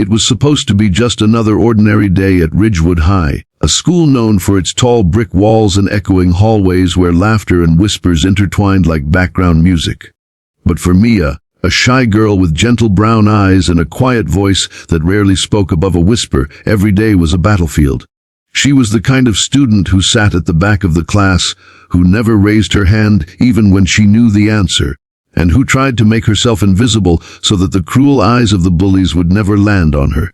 It was supposed to be just another ordinary day at Ridgewood High, a school known for its tall brick walls and echoing hallways where laughter and whispers intertwined like background music. But for Mia, a shy girl with gentle brown eyes and a quiet voice that rarely spoke above a whisper, every day was a battlefield. She was the kind of student who sat at the back of the class, who never raised her hand even when she knew the answer, and who tried to make herself invisible so that the cruel eyes of the bullies would never land on her.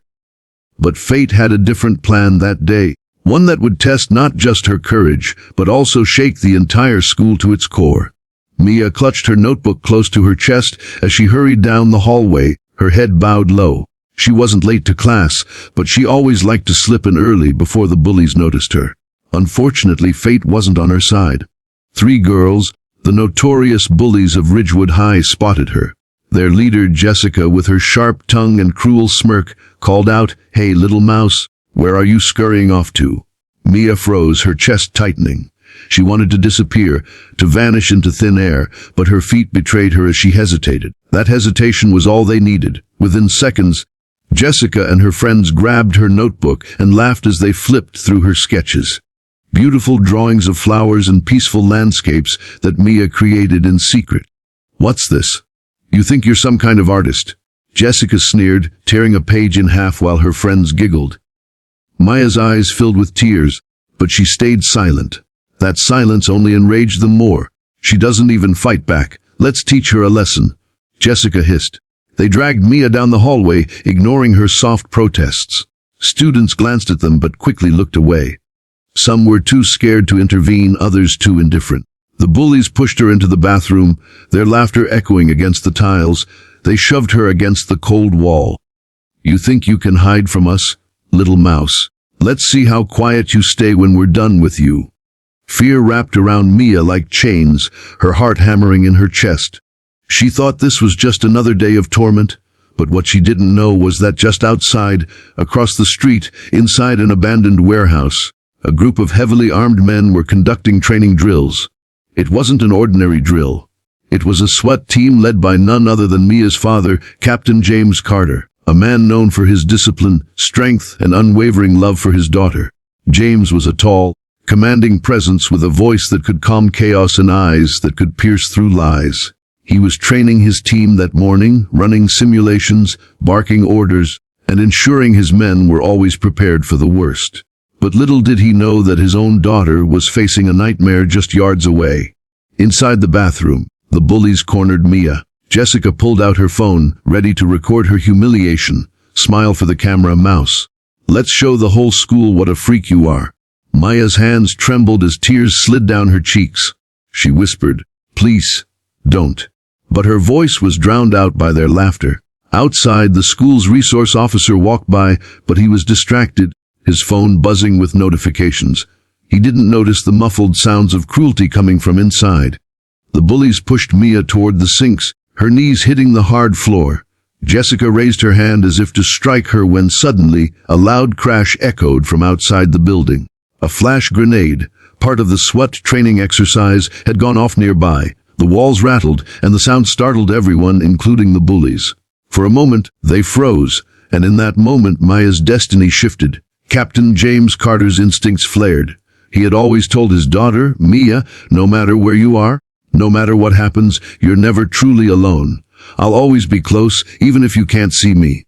But fate had a different plan that day, one that would test not just her courage, but also shake the entire school to its core. Mia clutched her notebook close to her chest as she hurried down the hallway, her head bowed low. She wasn't late to class, but she always liked to slip in early before the bullies noticed her. Unfortunately, fate wasn't on her side. 3 girls, the notorious bullies of Ridgewood High, spotted her. Their leader, Jessica, with her sharp tongue and cruel smirk, called out, "Hey, little mouse, where are you scurrying off to?" Mia froze, her chest tightening. She wanted to disappear, to vanish into thin air, but her feet betrayed her as she hesitated. That hesitation was all they needed. Within seconds, Jessica and her friends grabbed her notebook and laughed as they flipped through her sketches. Beautiful drawings of flowers and peaceful landscapes that Mia created in secret. "What's this? You think you're some kind of artist?" Jessica sneered, tearing a page in half while her friends giggled. Maya's eyes filled with tears, but she stayed silent. That silence only enraged them more. "She doesn't even fight back. Let's teach her a lesson," Jessica hissed. They dragged Mia down the hallway, ignoring her soft protests. Students glanced at them but quickly looked away. Some were too scared to intervene, others too indifferent. The bullies pushed her into the bathroom, their laughter echoing against the tiles. They shoved her against the cold wall. "You think you can hide from us, little mouse? Let's see how quiet you stay when we're done with you." Fear wrapped around Mia like chains, her heart hammering in her chest. She thought this was just another day of torment, but what she didn't know was that just outside, across the street, inside an abandoned warehouse, a group of heavily armed men were conducting training drills. It wasn't an ordinary drill. It was a SWAT team led by none other than Mia's father, Captain James Carter, a man known for his discipline, strength, and unwavering love for his daughter. James was a tall, commanding presence with a voice that could calm chaos and eyes that could pierce through lies. He was training his team that morning, running simulations, barking orders, and ensuring his men were always prepared for the worst. But little did he know that his own daughter was facing a nightmare just yards away. Inside the bathroom, the bullies cornered Mia. Jessica pulled out her phone, ready to record her humiliation. "Smile for the camera, mouse. Let's show the whole school what a freak you are." Maya's hands trembled as tears slid down her cheeks. She whispered, "Please, don't." But her voice was drowned out by their laughter. Outside, the school's resource officer walked by, but he was distracted, his phone buzzing with notifications. He didn't notice the muffled sounds of cruelty coming from inside. The bullies pushed Mia toward the sinks, her knees hitting the hard floor. Jessica raised her hand as if to strike her when suddenly a loud crash echoed from outside the building. A flash grenade, part of the SWAT training exercise, had gone off nearby. The walls rattled, and the sound startled everyone, including the bullies. For a moment, they froze, and in that moment Maya's destiny shifted. Captain James Carter's instincts flared. He had always told his daughter, "Mia, no matter where you are, no matter what happens, you're never truly alone. I'll always be close, even if you can't see me."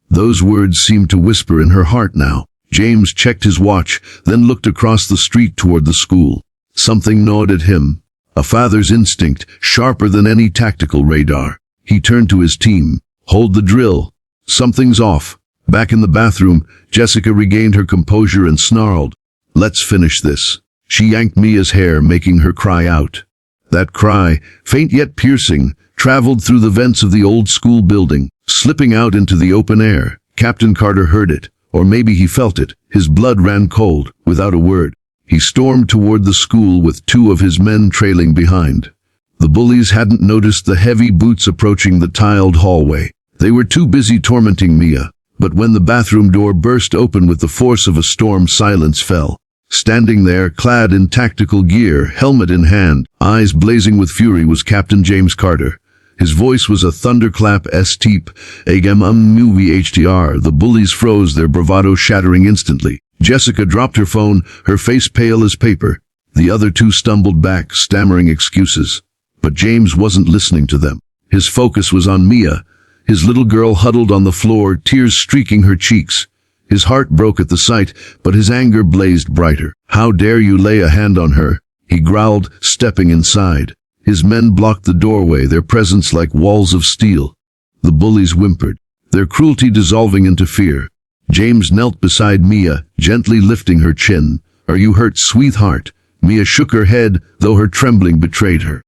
Those words seemed to whisper in her heart now. James checked his watch, then looked across the street toward the school. Something gnawed at him. A father's instinct, sharper than any tactical radar. He turned to his team. "Hold the drill. Something's off." Back in the bathroom, Jessica regained her composure and snarled, "Let's finish this." She yanked Mia's hair, making her cry out. That cry, faint yet piercing, traveled through the vents of the old school building, slipping out into the open air. Captain Carter heard it, or maybe he felt it. His blood ran cold, without a word. He stormed toward the school with 2 of his men trailing behind. The bullies hadn't noticed the heavy boots approaching the tiled hallway. They were too busy tormenting Mia. But when the bathroom door burst open with the force of a storm, silence fell. Standing there, clad in tactical gear, helmet in hand, eyes blazing with fury, was Captain James Carter. His voice was a thunderclap steep, movie HTR. The bullies froze, their bravado shattering instantly. Jessica dropped her phone, her face pale as paper. The other two stumbled back, stammering excuses. But James wasn't listening to them. His focus was on Mia, his little girl huddled on the floor, tears streaking her cheeks. His heart broke at the sight, but his anger blazed brighter. "How dare you lay a hand on her?" he growled, stepping inside. His men blocked the doorway, their presence like walls of steel. The bullies whimpered, their cruelty dissolving into fear. James knelt beside Mia, gently lifting her chin. "Are you hurt, sweetheart?" Mia shook her head, though her trembling betrayed her.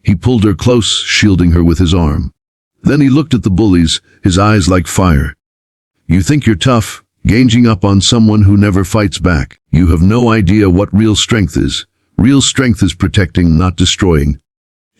He pulled her close, shielding her with his arm. Then he looked at the bullies, his eyes like fire. "You think you're tough, ganging up on someone who never fights back. You have no idea what real strength is. Real strength is protecting, not destroying."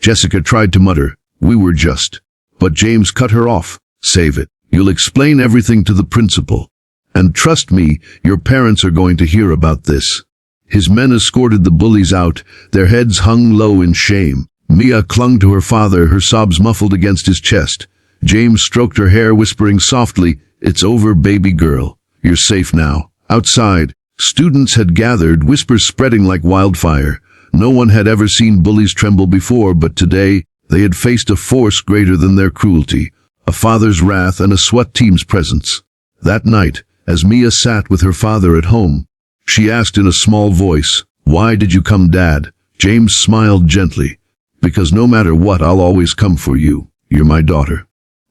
Jessica tried to mutter, "We were just." But James cut her off. "Save it. You'll explain everything to the principal. And trust me, your parents are going to hear about this." His men escorted the bullies out, their heads hung low in shame. Mia clung to her father, her sobs muffled against his chest. James stroked her hair, whispering softly, "It's over, baby girl. You're safe now." Outside, students had gathered, whispers spreading like wildfire. No one had ever seen bullies tremble before, but today they had faced a force greater than their cruelty, a father's wrath and a SWAT team's presence. That night, as Mia sat with her father at home, she asked in a small voice, "Why did you come, Dad?" James smiled gently. "Because no matter what, I'll always come for you. You're my daughter,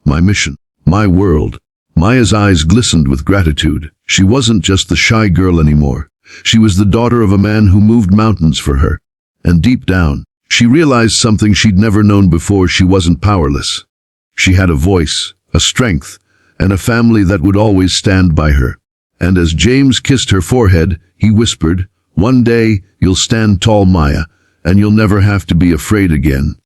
my mission, my world." Maya's eyes glistened with gratitude. She wasn't just the shy girl anymore. She was the daughter of a man who moved mountains for her. And deep down, she realized something she'd never known before: she wasn't powerless. She had a voice, a strength, and a family that would always stand by her. And as James kissed her forehead, he whispered, "One day, you'll stand tall, Maya, and you'll never have to be afraid again."